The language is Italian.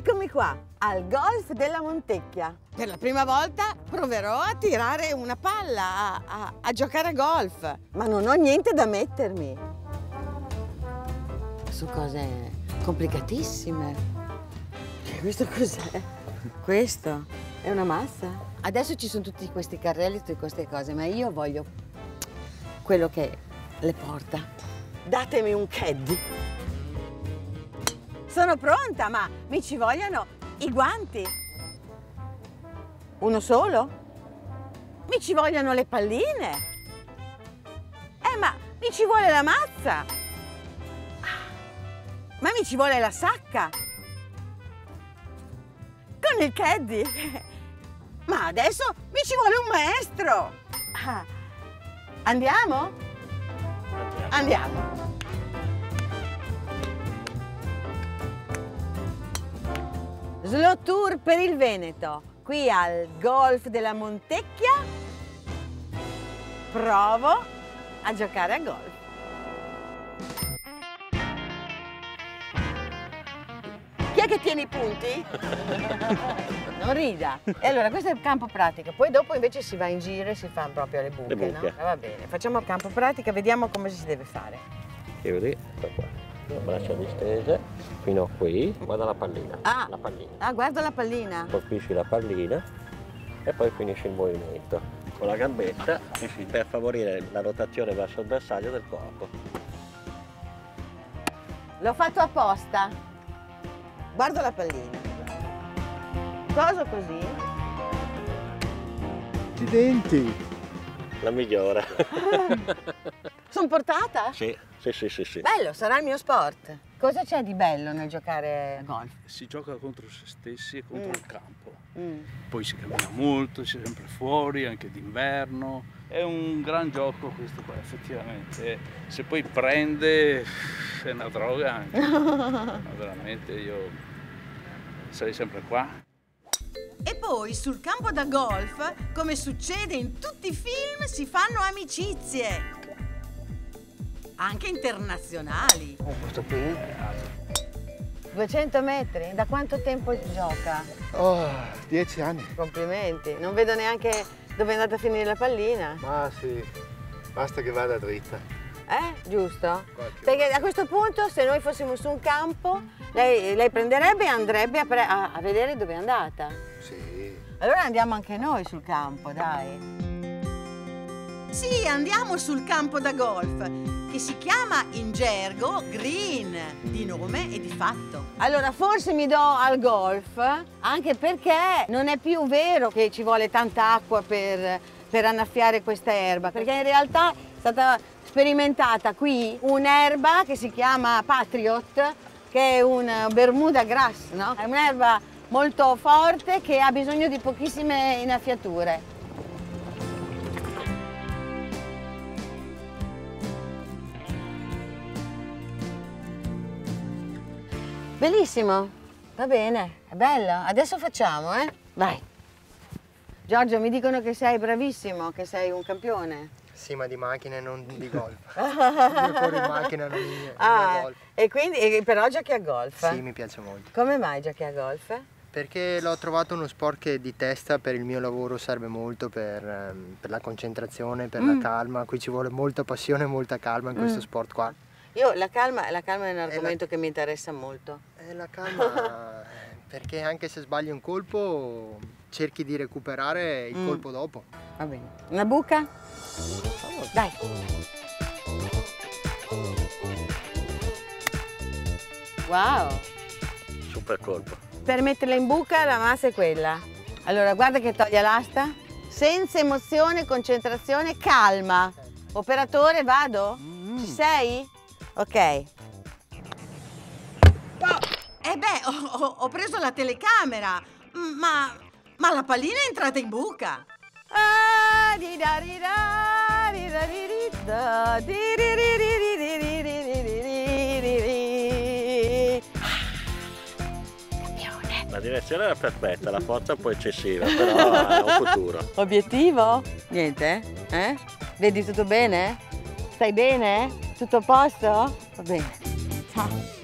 Eccomi qua, al golf della Montecchia. Per la prima volta proverò a tirare una palla, a giocare a golf. Ma non ho niente da mettermi. Su cose complicatissime. Questo cos'è? Questo è una massa? Adesso ci sono tutti questi carrelli, tutte queste cose, ma io voglio quello che le porta. Datemi un caddy. Sono pronta, ma mi ci vogliono i guanti. Uno solo? Mi ci vogliono le palline. Ma mi ci vuole la mazza. Ma mi ci vuole la sacca. Con il caddy. Ma adesso mi ci vuole un maestro. Andiamo? Andiamo. Slow Tour per il Veneto, qui al golf della Montecchia. Provo a giocare a golf. Chi è che tiene i punti? Non rida. E allora questo è il campo pratico, poi dopo invece si va in giro e si fa proprio le buche, no? Va bene, facciamo il campo pratica, vediamo come si deve fare. Chiudi, qua. Le braccia distese fino a qui, guarda la pallina. La pallina. Guarda la pallina. Colpisci la pallina e poi finisci il movimento. Con la gambetta per favorire la rotazione verso il bersaglio del corpo. L'ho fatto apposta. Guarda la pallina. Cosa così? Accidenti! La migliore. Sono portata? Sì. Bello, sarà il mio sport. Cosa c'è di bello nel giocare a golf? Si gioca contro se stessi e contro il campo. Poi si cammina molto, si è sempre fuori, anche d'inverno. È un gran gioco questo qua, effettivamente. Se poi prende è una droga anche. Ma veramente io sarei sempre qua. E poi sul campo da golf, come succede in tutti i film, si fanno amicizie. Anche internazionali. Questo qui? 200 metri? Da quanto tempo gioca? 10 anni. Complimenti. Non vedo neanche dove è andata a finire la pallina. Ma sì, basta che vada dritta. Giusto? Perché a questo punto, se noi fossimo su un campo, lei prenderebbe e andrebbe a vedere dove è andata. Sì. Allora andiamo anche noi sul campo, dai. Sì, andiamo sul campo da golf, che si chiama in gergo green, di nome e di fatto. Allora forse mi do al golf, anche perché non è più vero che ci vuole tanta acqua per annaffiare questa erba, perché in realtà è stata sperimentata qui un'erba che si chiama Patriot, che è un Bermuda grass, no? È un'erba molto forte che ha bisogno di pochissime innaffiature. Bellissimo, va bene, è bello. Adesso facciamo, Vai. Giorgio, mi dicono che sei bravissimo, che sei un campione. Sì, ma di macchine, non di golf. Io corro in macchina, non in golf. E quindi, però giochi a golf? Sì, mi piace molto. Come mai giochi a golf? Perché l'ho trovato uno sport che di testa per il mio lavoro serve molto, per la concentrazione, per la calma. Qui ci vuole molta passione e molta calma in questo sport qua. Io la calma è un argomento che mi interessa molto. La calma perché anche se sbagli un colpo cerchi di recuperare il colpo dopo. Va bene. Una buca? Dai. Wow. Super colpo. Per metterla in buca la massa è quella. Allora guarda che toglie l'asta. Senza emozione, concentrazione, calma. Operatore, vado? Ci sei? Ok. Ho preso la telecamera, ma la pallina è entrata in buca. La direzione era perfetta, la forza un po' eccessiva, però ha un futuro. Obiettivo? Niente? Vedi tutto bene? Stai bene? Tutto a posto? Va bene. Ciao.